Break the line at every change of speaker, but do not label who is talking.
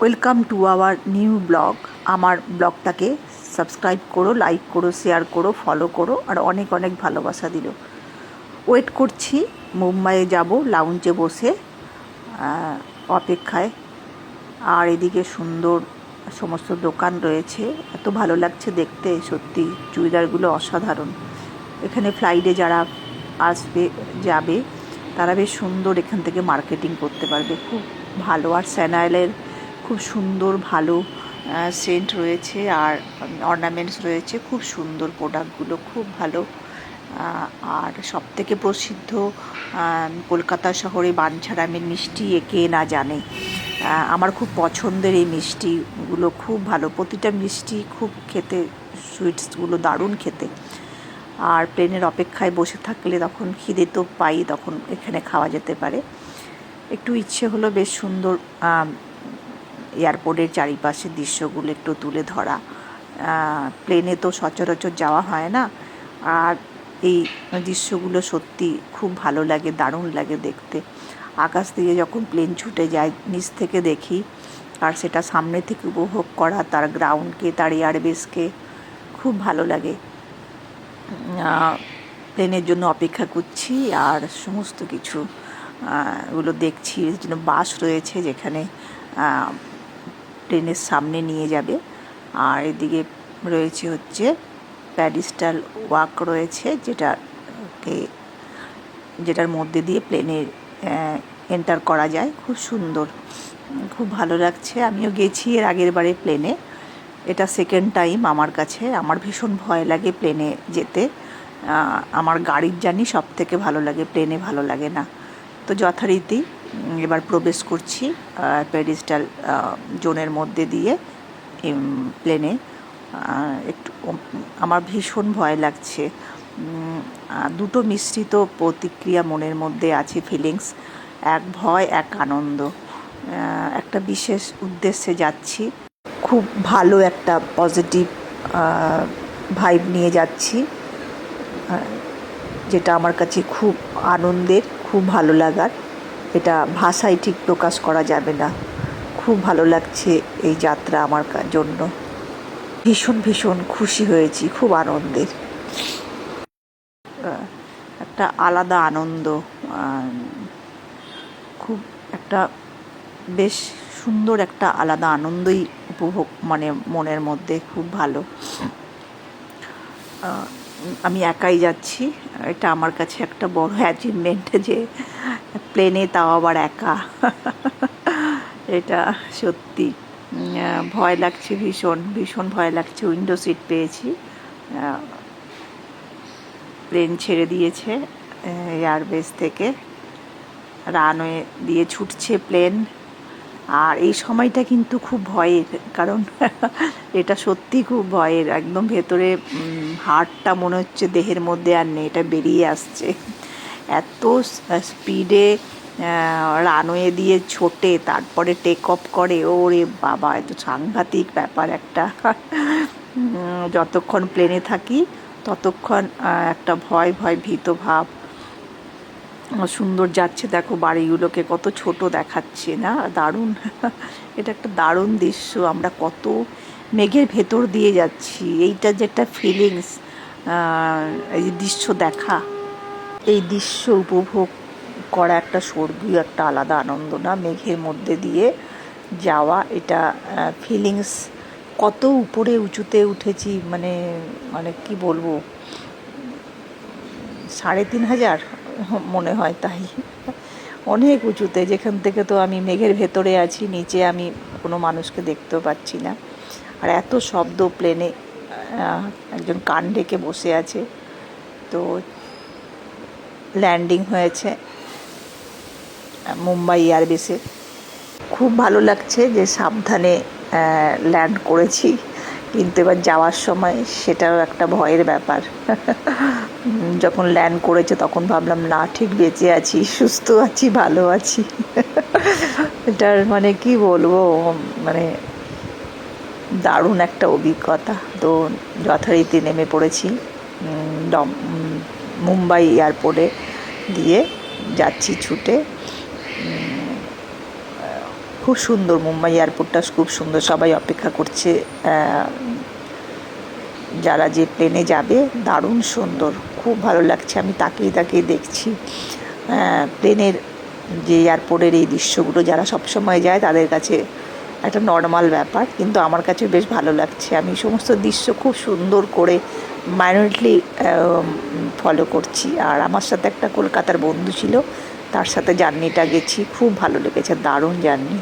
Welcome to our new blog. আমার ব্লগটাকে subscribe করো, like করো, শেয়ার করো, ফলো করো, আর অনেক অনেক ভালোবাসা দিলো। ওয়েট করছি, মুম্বাইয়ে যাব, লাউঞ্জে বসে অপেক্ষায়। আর এদিকে সুন্দর সমস্ত দোকান রয়েছে, এত ভালো লাগছে দেখতে, সত্যি চুড়িদারগুলো অসাধারণ। এখানে ফ্লাইটে যারা আসবে যাবে তারা বেশ সুন্দর এখান থেকে মার্কেটিং করতে পারবে, খুব ভালো। আর স্যানাইলের খুব সুন্দর ভালো সেন্ট রয়েছে আর অর্নামেন্টস রয়েছে, খুব সুন্দর প্রোডাক্টগুলো, খুব ভালো। আর সবথেকে প্রসিদ্ধ কলকাতা শহরে বাঞ্ছারামের মিষ্টি, কে না জানে। আমার খুব পছন্দের এই মিষ্টিগুলো, খুব ভালো। প্রতিটা মিষ্টি খুব খেতে, সুইটসগুলো দারুণ খেতে। আর প্লেনের অপেক্ষায় বসে থাকলে তখন খিদে তো পাই, তখন এখানে খাওয়া যেতে পারে। একটু ইচ্ছে হলো বেশ সুন্দর এয়ারপোর্টের চারিপাশের দৃশ্যগুলো একটু তুলে ধরা। প্লেনে তো সচরাচর যাওয়া হয় না, আর এই দৃশ্যগুলো সত্যি খুব ভালো লাগে, দারুণ লাগে দেখতে। আকাশ দিয়ে যখন প্লেন ছুটে যায়, নিচ থেকে দেখি, আর সেটা সামনে থেকে উপভোগ করা, তার গ্রাউন্ডকে, তার এয়ারবেসকে, খুব ভালো লাগে। প্লেনের জন্য অপেক্ষা করছি আর সমস্ত কিছু ওগুলো দেখছি। এর জন্য বাস রয়েছে যেখানে ট্রেনের সামনে নিয়ে যাবে। আর এদিকে রয়েছে হচ্ছে প্যাডিস্টাল ওয়াক রয়েছে, যেটার মধ্যে দিয়ে প্লেনে এন্টার করা যায়। খুব সুন্দর, খুব ভালো লাগছে। আমিও গেছি এর আগের বারে প্লেনে, এটা সেকেন্ড টাইম আমার কাছে। আমার ভীষণ ভয় লাগে প্লেনে যেতে, আমার গাড়ির জার্নি সব থেকে ভালো লাগে, প্লেনে ভালো লাগে না। তো যথারীতি এবার প্রবেশ করছি প্যাডিস্টাল জোনের মধ্যে দিয়ে প্লেনে। একটু আমার ভীষণ ভয় লাগছে, দুটো মিশ্রিত প্রতিক্রিয়া মনের মধ্যে আছে, ফিলিংস, এক ভয়, এক আনন্দ। একটা বিশেষ উদ্দেশ্যে যাচ্ছি, খুব ভালো একটা পজিটিভ ভাইব নিয়ে যাচ্ছি, যেটা আমার কাছে খুব আনন্দের, খুব ভালো লাগার। এটা ভাষায় ঠিক প্রকাশ করা যাবে না। খুব ভালো লাগছে এই যাত্রা আমার জন্য। ভীষণ ভীষণ খুশি হয়েছি, খুব আনন্দের, একটা আলাদা আনন্দ, খুব একটা বেশ সুন্দর একটা আলাদা আনন্দই উপভোগ, মানে মনের মধ্যে খুব ভালো। আমি একাই যাচ্ছি, এটা আমার কাছে একটা বড় অ্যাচিভমেন্ট যে প্লেনে, তাও আবার একা। এটা সত্যি ভয় লাগছে, ভীষণ ভীষণ ভয় লাগছে। উইন্ডো সিট পেয়েছি, প্লেন ছেড়ে দিয়েছে এয়ারবেস থেকে, রানওয়ে দিয়ে ছুটছে প্লেন। আর এই সময়টা কিন্তু খুব ভয়ের, কারণ এটা সত্যি খুব ভয়ের। একদম ভেতরে হার্টটা মনে হচ্ছে দেহের মধ্যে আর নেই, এটা বেরিয়ে আসছে। এত স্পিডে রানওয়ে দিয়ে ছোটে, তারপরে টেক অফ করে, ওরে বাবা, এত সাংঘাতিক ব্যাপার একটা। যতক্ষণ প্লেনে থাকি ততক্ষণ একটা ভয় ভয় ভীত ভাব। সুন্দর যাচ্ছে, দেখো বাড়িগুলোকে কত ছোট দেখাচ্ছে না, দারুণ। এটা একটা দারুণ দৃশ্য। আমরা কত মেঘের ভেতর দিয়ে যাচ্ছি, এইটা যেটা ফিলিংস, এই যে দৃশ্য দেখা, এই দৃশ্য উপভোগ করা একটা স্বর্গীয় একটা আলাদা আনন্দ না? মেঘের মধ্যে দিয়ে যাওয়া, এটা ফিলিংস। কত উপরে উঁচুতে উঠেছি, মানে মানে কি বলবো, 3,500 মনে হয়, তাই অনেক উঁচুতে, যেখান থেকে তো আমি মেঘের ভেতরে আছি, নিচে আমি কোনো মানুষকে দেখতেও পাচ্ছি না। আর এত শব্দ প্লেনে, একজন কান ঢেকে বসে আছে। তো ল্যান্ডিং হয়েছে মুম্বাই এয়ারবেসে। খুব ভালো লাগছে যে সাবধানে ল্যান্ড করেছি, কিন্তু এবার যাওয়ার সময় সেটাও একটা ভয়ের ব্যাপার। যখন ল্যান্ড করেছে তখন ভাবলাম না, ঠিক বেঁচে আছি, সুস্থ আছি, ভালো আছি। এটার মানে কি বলবো, মানে দারুণ একটা অভিজ্ঞতা। তো যথারীতি নেমে পড়েছি মুম্বাই এয়ারপোর্টে, দিয়ে যাচ্ছি ছুটে। খুব সুন্দর, মুম্বাই এয়ারপোর্টটা খুব সুন্দর, সবাই অপেক্ষা করছে যারা যে প্লেনে যাবে। দারুণ সুন্দর, খুব ভালো লাগছে, আমি তাকিয়ে তাকিয়ে দেখছি প্লেনের যে এয়ারপোর্টের এই দৃশ্যগুলো যারা সবসময় যায় তাদের কাছে একটা নর্মাল ব্যাপার, কিন্তু আমার কাছে বেশ ভালো লাগছে। আমি সমস্ত দৃশ্য খুব সুন্দর করে মাইনুটলি ফলো করছি। আর আমার সাথে একটা কলকাতার বন্ধু ছিল, তার সাথে জার্নিটা গেছি, খুব ভালো লেগেছে, দারুণ জার্নি।